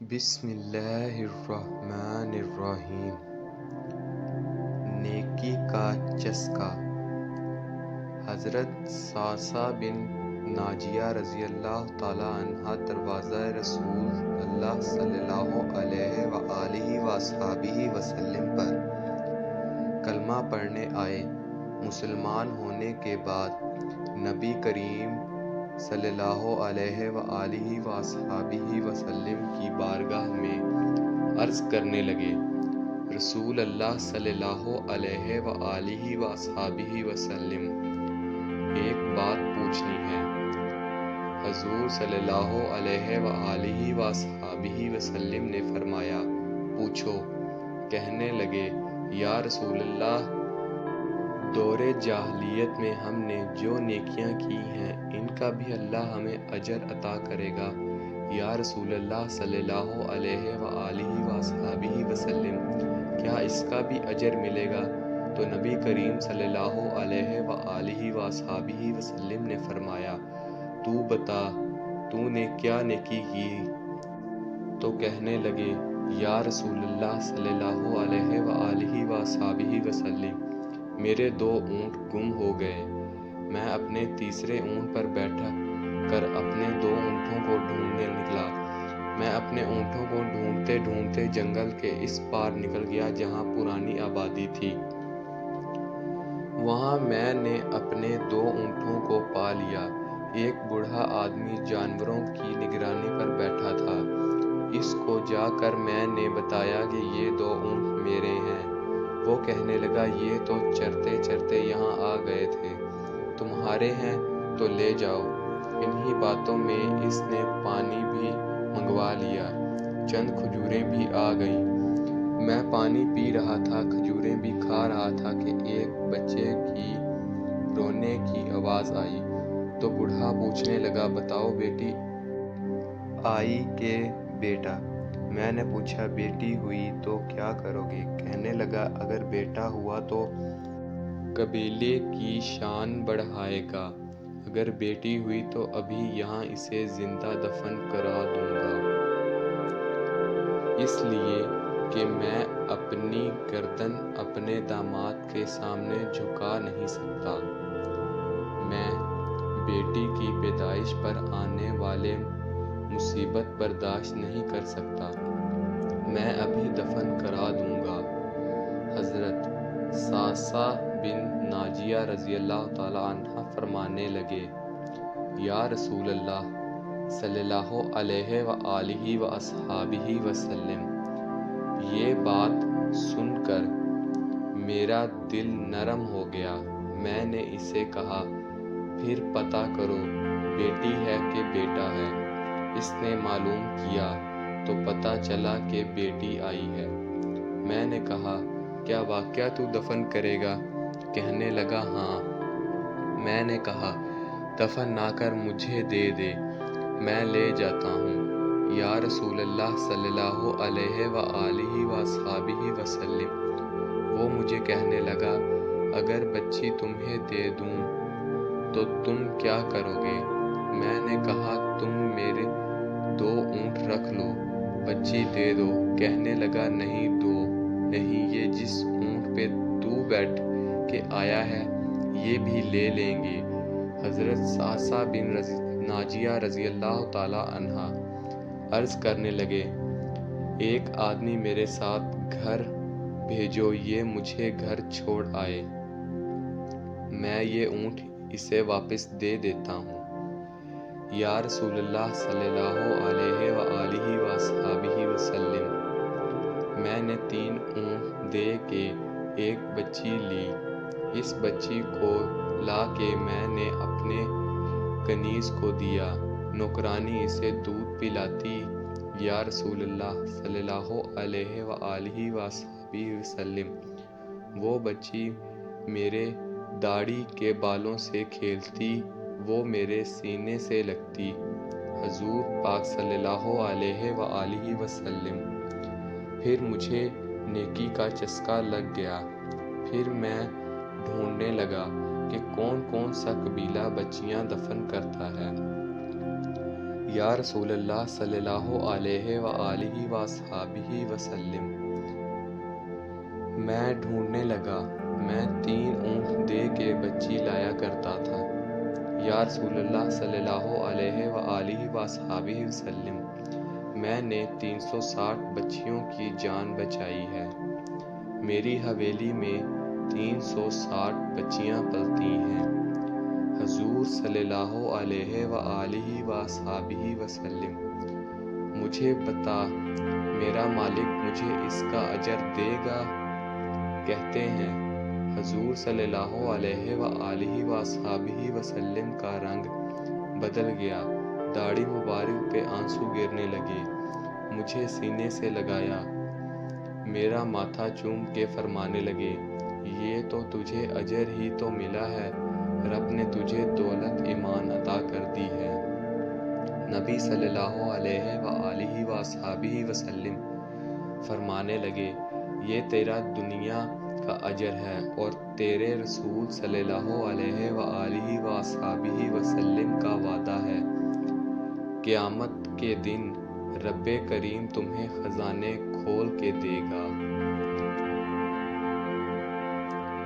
بسم اللہ الرحمن الرحیم۔ نیکی کا چسکا۔ حضرت صعصع بن ناجیہ رضی اللہ تعالی عنہ دروازہ رسول اللہ صلی اللہ علیہ وآلہ وصحبہ وسلم پر کلمہ پڑھنے آئے۔ مسلمان ہونے کے بعد نبی کریم صلی اللہ علیہ وآلہ وصحبہ وسلم کی بارگاہ میں عرض کرنے لگے، رسول اللہ صلی اللہ علیہ وآلہ وصحبہ وسلم، ایک بات پوچھنی ہے۔ حضور صلی اللہ علیہ وآلہ وصحبہ وسلم نے فرمایا، پوچھو۔ کہنے لگے، یا رسول اللہ، دور جاہلیت میں ہم نے جو نیکیاں کی ہیں ان کا بھی اللہ ہمیں اجر عطا کرے گا؟ یا رسول اللہ صلی اللہ علیہ وآلہ وصحبہ وسلم، کیا اس کا بھی اجر ملے گا؟ تو نبی کریم صلی اللہ علیہ وآلہ وصحبہ وسلم نے فرمایا، تو بتا، تو نے کیا نیکی کی؟ تو کہنے لگے، یا رسول اللہ صلی اللہ علیہ وآلہ وصحبہ وسلم، میرے 2 اونٹ گم ہو گئے۔ میں اپنے تیسرے اونٹ پر بیٹھ کر اپنے 2 اونٹوں کو ڈھونڈنے نکلا۔ میں اپنے اونٹوں کو ڈھونڈتے ڈھونڈتے جنگل کے اس پار نکل گیا جہاں پرانی آبادی تھی۔ وہاں میں نے اپنے 2 اونٹوں کو پا لیا۔ ایک بوڑھا آدمی جانوروں کی نگرانی پر بیٹھا تھا۔ اس کو جا کر میں نے بتایا کہ یہ 2 اونٹ میرے ہیں۔ وہ کہنے لگا، یہ تو چرتے چرتے یہاں آ گئے تھے، تمہارے ہیں تو لے جاؤ۔ انہی باتوں میں اس نے پانی بھی منگوا لیا، چند کھجوریں بھی آ گئیں۔ میں پانی پی رہا تھا، کھجوریں بھی کھا رہا تھا کہ ایک بچے کی رونے کی آواز آئی۔ تو بوڑھا پوچھنے لگا، بتاؤ بیٹی آئی کہ بیٹا؟ میں نے پوچھا، بیٹی ہوئی تو کیا کرو گے؟ کہنے لگا، اگر بیٹا ہوا تو قبیلے کی شان بڑھائے گا، اگر بیٹی ہوئی تو ابھی یہاں اسے زندہ دفن کرا دوں گا، اس لیے کہ میں اپنی گردن اپنے داماد کے سامنے جھکا نہیں سکتا۔ میں بیٹی کی پیدائش پر آنے والے مصیبت برداشت نہیں کر سکتا، میں ابھی دفن کرا دوں گا۔ حضرت صعصع بن ناجیہ رضی اللہ تعالی عنہ فرمانے لگے، یا رسول اللہ صلی اللہ علیہ وآلہ وصحبہ وسلم، یہ بات سن کر میرا دل نرم ہو گیا۔ میں نے اسے کہا، پھر پتہ کرو بیٹی ہے کہ بیٹا ہے۔ اس نے معلوم کیا تو پتہ چلا کہ بیٹی آئی ہے۔ میں نے کہا، کیا واقعہ تو دفن کرے گا؟ کہنے لگا، ہاں۔ میں نے کہا، دفن نہ کر مجھے دے دے، میں لے جاتا ہوں۔ یا رسول اللہ صلی اللہ علیہ وآلہ وصحبہ وسلم، وہ مجھے کہنے لگا، اگر بچی تمہیں دے دوں تو تم کیا کرو گے؟ میں نے کہا، تم میرے 2 اونٹ رکھ لو، بچی دے دو۔ کہنے لگا، نہیں، 2 نہیں، یہ جس اونٹ پہ تو بیٹھ کے آیا ہے یہ بھی لے لیں گے۔ حضرت صعصع بن ناجیہ رضی اللہ تعالی عنہ عرض کرنے لگے، ایک آدمی میرے ساتھ گھر بھیجو، یہ مجھے گھر چھوڑ آئے، میں یہ اونٹ اسے واپس دے دیتا ہوں۔ یا رسول اللہ صلی اللہ علیہ وآلہ وصحبہ وسلم، میں نے 3 اونٹ دے کے ایک بچی لی۔ اس بچی کو لا کے میں نے اپنے کنیز کو دیا، نوکرانی اسے دودھ پلاتی۔ یا رسول اللہ صلی اللہ علیہ وآلہ وصحبہ وسلم، وہ بچی میرے داڑھی کے بالوں سے کھیلتی، وہ میرے سینے سے لگتی۔ حضور پاک صلی اللہ علیہ وآلہ وسلم، پھر مجھے نیکی کا چسکا لگ گیا۔ پھر میں ڈھونڈنے لگا کہ کون کون سا قبیلہ بچیاں دفن کرتا ہے۔ یا رسول اللہ صلی اللہ علیہ وآلہ وصحبہ وسلم۔ میں ڈھونڈنے لگا، میں 3 اونٹ دے کے بچی لایا کرتا تھا۔ یا رسول اللہ صلی اللہ علیہ وآلہ وصحبہ وسلم، میں نے 360 بچیوں کی جان بچائی ہے۔ میری حویلی میں 360 بچیاں پلتی ہیں۔ حضور صلی اللہ علیہ وآلہ وصحبہ وسلم، مجھے بتا، میرا مالک مجھے اس کا اجر دے گا؟ کہتے ہیں۔ حضور صلی اللہ علیہ وآلہ وصحبہ وسلم کا رنگ بدل گیا، داڑھی مبارک پہ آنسو گرنے لگے۔ مجھے سینے سے لگایا، میرا ماتھا چوم کے فرمانے لگے، یہ تو تجھے اجر ہی تو ملا ہے، رب نے تجھے دولت ایمان عطا کر دی ہے۔ نبی صلی اللہ علیہ وآلہ وصحبہ وسلم فرمانے لگے، یہ تیرا دنیا کا اجر ہے اور تیرے رسول صلی اللہ علیہ وآلہ وصحبہ وسلم کا وعدہ ہے، قیامت کے دن رب کریم تمہیں خزانے کھول کے دے گا۔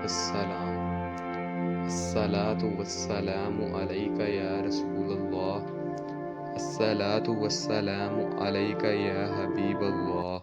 السلام، الصلاۃ والسلام علیک یا رسول اللہ، الصلاۃ والسلام علیک یا حبیب اللہ۔